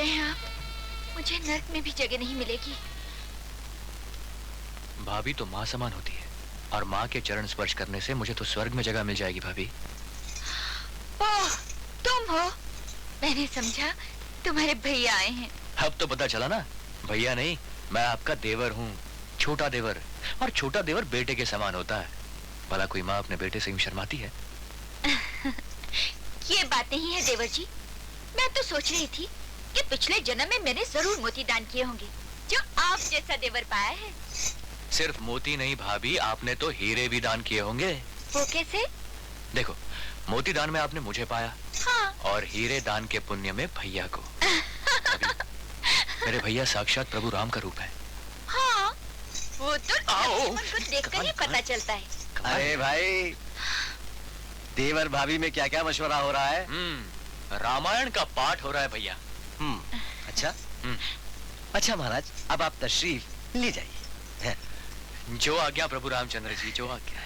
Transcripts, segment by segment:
रहे हैं आप? मुझे नर्क में भी जगह नहीं मिलेगी। भाभी तो माँ समान होती है और माँ के चरण स्पर्श करने से मुझे तो स्वर्ग में जगह मिल जाएगी भाभी। ओह, तुम हो? मैंने समझा तुम्हारे भैया आए हैं। अब तो पता चला ना, भैया नहीं, मैं आपका देवर हूँ, छोटा देवर। और छोटा देवर बेटे के समान होता है। भला कोई माँ अपने बेटे से यूं शर्माती है? ये बातें ही है देवर जी। मैं तो सोच रही थी कि पिछले जन्म में मैंने जरूर मोती दान किए होंगे, जो आप जैसा देवर पाया है। सिर्फ मोती नहीं भाभी, आपने तो हीरे भी दान किए होंगे। वो कैसे? देखो, मोती दान में आपने मुझे पाया। हाँ। और हीरे दान के पुण्य में भैया को। मेरे भैया साक्षात प्रभु राम का रूप है। हाँ, वो तो को देखकर ही पता चलता है। अरे भाई, देवर भाभी में क्या क्या मशवरा हो रहा है? रामायण का पाठ हो रहा है भैया। अच्छा। अच्छा महाराज, अब आप तशरीफ ले जाइए। जो आज्ञा प्रभु रामचंद्र जी, जो आज्ञा।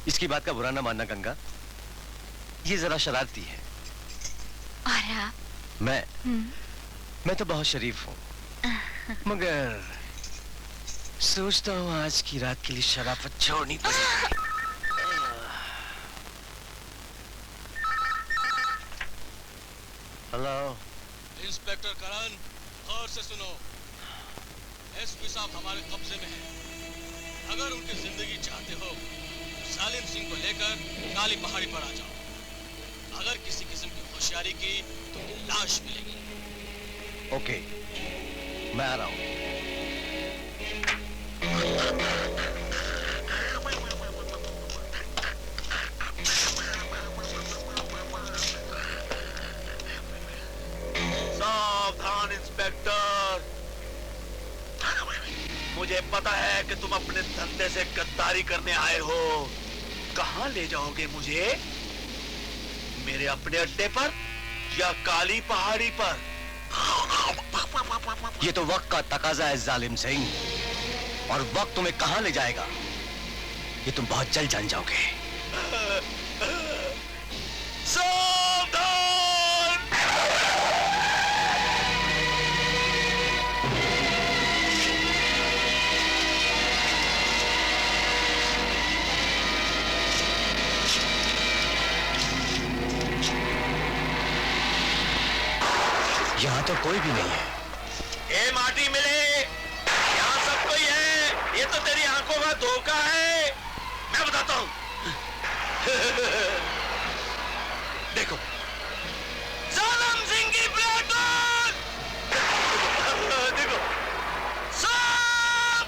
इसकी बात का बुरा ना मानना गंगा, ये जरा शरारती है। और आप? मैं तो बहुत शरीफ हूँ, मगर सोचता हूँ आज की रात के लिए शराफत छोड़नी पड़ेगी। हेलो इंस्पेक्टर करण, गौर से सुनो। एसपी साहब हमारे कब्जे में हैं। अगर उनकी जिंदगी चाहते हो, जालिम सिंह को लेकर काली पहाड़ी पर आ जाओ। अगर किसी किस्म की होशियारी की तो लाश मिलेगी। ओके, मैं आ रहा हूँ। सावधान इंस्पेक्टर, मुझे पता है कि तुम अपने धंधे से गद्दारी करने आए हो। कहां ले जाओगे मुझे? मेरे अपने अड्डे पर या काली पहाड़ी पर? ये तो वक्त का तकाजा है जालिम सिंह, और वक्त तुम्हें कहां ले जाएगा ये तुम बहुत जल्द जान जाओगे। यहाँ तो कोई भी नहीं है। ए माटी मिले, यहाँ सब कोई है। ये तो तेरी आंखों का धोखा है, मैं बताता हूँ। देखो, जालिम सिंह की प्लेटून। देखो, सब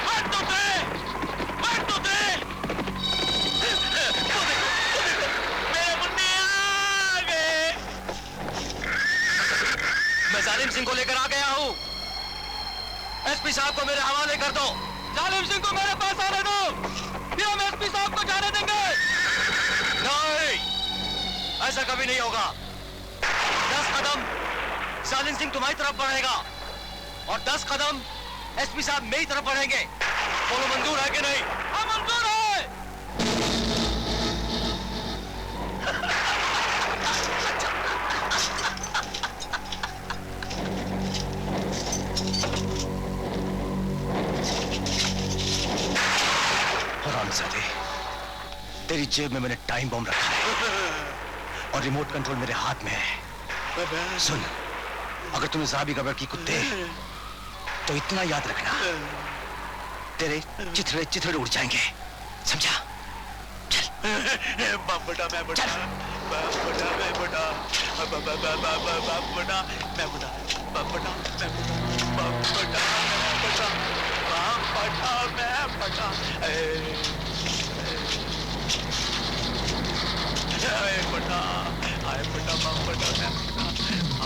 मत तो दे। मेरे मुन्ने आ गए। मैं जालिम सिंह को लेकर आ गया हूँ। एसपी साहब को मेरे हवाले कर दो। जालिम सिंह को मेरे पास आने दो, फिर हम एसपी साहब को जाने देंगे। नहीं, ऐसा कभी नहीं होगा। 10 कदम जालिम सिंह तुम्हारी तरफ बढ़ेगा और 10 कदम एसपी साहब मेरी तरफ बढ़ेंगे। बोलो मंजूर है कि नहीं? हाँ, मंजूर है। हरामजादे, तेरी जेब में मैंने टाइम बॉम्ब रखा है और रिमोट कंट्रोल मेरे हाथ में है। सुन, अगर तुम्हें ज़ाबी गबर की कुत्ते तो इतना याद रखना, तेरे चिथड़े चिथड़े उड़ जाएंगे, समझा? चल। बाप बड़ा, मैं बड़ा, बाप बड़ा, मैं बड़ा, बाप बड़ा, बाप बड़ा, मैं बड़ा, बाप बड़ा, मैं बड़ा, बाप बड़ा, मैं बड़ा, बाप बड़ा, मैं बड़ा, आए बड़ा, आए बड़ा, बाप बड़ा, मैं बड़ा,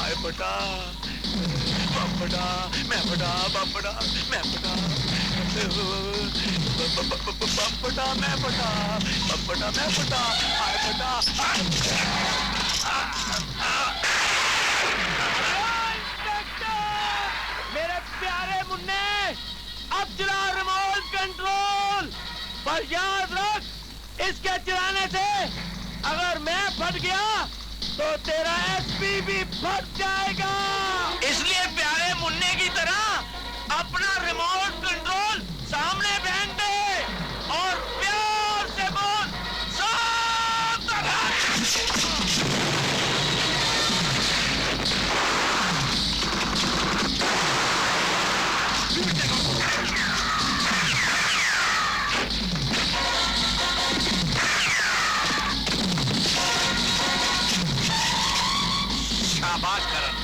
आए बड़ा, बाप बड़ा, मैं बड़ा, बाप बड़ा, मैं बड़ा, बाप बड़ा, मैं बड़ा, बाप बड़ा, मैं बड़ा, आए बड़ा। मेरे प्यारे मुन्ने, अब और याद रख, इसके चिल्लाने से अगर मैं फट गया तो तेरा एसपी भी फट जाएगा। इसलिए प्यारे मुन्ने की तरह अपना रिमोट कंट्रोल सामने फेंक दे और प्यार से बोल, सावधान। शाबाश करण।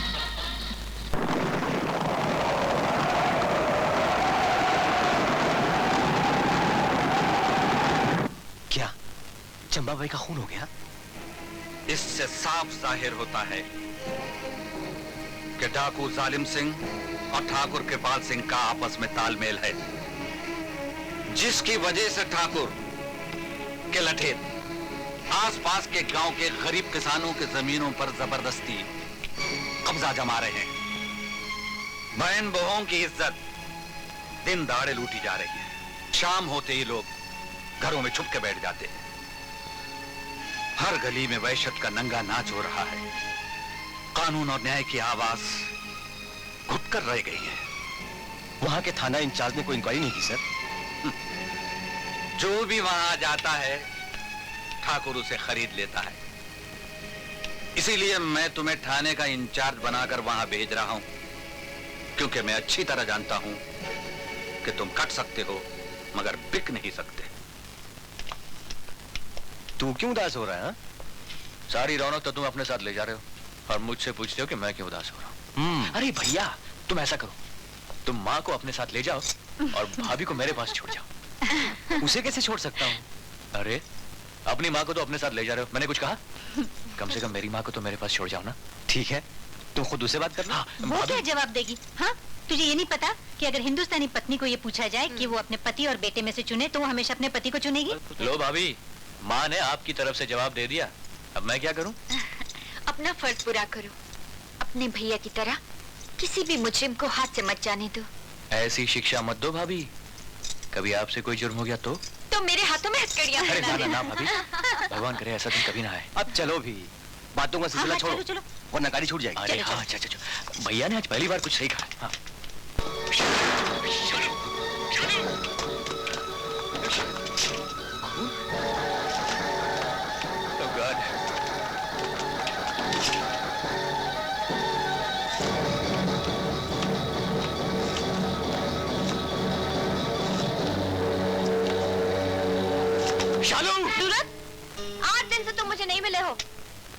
क्या चंबा भाई का खून हो गया? इससे साफ जाहिर होता है कि डाकू जालिम सिंह और ठाकुर कृपाल सिंह का आपस में तालमेल है, जिसकी वजह से ठाकुर के लठेर आसपास के गांव के गरीब किसानों के जमीनों पर जबरदस्ती कब्जा जमा रहे हैं। बहन बहुओं की इज्जत दिन दहाड़े लूटी जा रही है। शाम होते ही लोग घरों में छुप के बैठ जाते हैं। हर गली में वहशत का नंगा नाच हो रहा है। कानून और न्याय की आवाज घुटकर रह गई है। वहां के थाना इंचार्ज ने कोई इंक्वायरी नहीं की सर? जो भी वहां जाता है ठाकुर उसे खरीद लेता है। इसीलिए मैं तुम्हें थाने का इंचार्ज बनाकर वहां भेज रहा हूं, क्योंकि मैं अच्छी तरह जानता हूं कि तुम कट सकते हो मगर बिक नहीं सकते। तू क्यों उदास हो रहा है? सारी रौनक तो तुम अपने साथ ले जा रहे हो और मुझसे पूछते हो कि मैं क्यों उदास हो रहा हूँ। अरे भैया, तुम ऐसा करो, तुम माँ को अपने साथ ले जाओ और भाभी को मेरे पास छोड़ जाओ। उसे कैसे छोड़ सकता हूँ? अरे अपनी माँ को तो अपने साथ ले जा रहे हो, मैंने कुछ कहा? कम से कम मेरी माँ को तो मेरे पास छोड़ जाओ ना। ठीक है, तुम खुद उसे बात करना। वो क्या जवाब देगी? हाँ, तुझे ये नहीं पता कि अगर हिंदुस्तानी पत्नी को ये पूछा जाए कि वो अपने पति और बेटे में से चुने तो वो हमेशा अपने पति को चुनेगी? लो भाभी, माँ ने आपकी तरफ से जवाब दे दिया, अब मैं क्या करूँ? अपना फर्ज पूरा करो। अपने भैया की तरह किसी भी मुजरिम को हाथ से मत जाने दो। ऐसी शिक्षा मत दो भाभी, कभी आपसे कोई जुर्म हो गया तो मेरे हाथों में हथकड़ियां अरे पहना ना देना। ना भाभी, भगवान करे ऐसा दिन कभी ना आए। अब चलो भी, बातों का सिलसिला हाँ, छोड़ो, चलो, चलो। वरना गाड़ी छूट जाएगी। अरे हाँ, अच्छा, भैया ने आज पहली बार कुछ सही कहा। हाँ। Oh God. शालू! सूरत, 8 दिन से तुम मुझे नहीं मिले हो।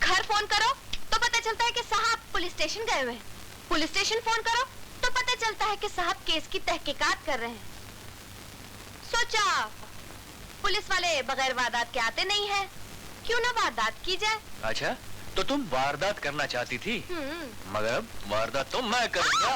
घर फोन करो तो पता चलता है कि साहब पुलिस स्टेशन गए हुए हैं। पुलिस स्टेशन फोन करो तो पता चलता है कि साहब केस की तहकीकात कर रहे हैं। सोचा पुलिस वाले बगैर वारदात के आते नहीं है, क्यों ना वारदात की जाए। अच्छा, तो तुम वारदात करना चाहती थी, मगर अब वारदात तो मैं करूंगा।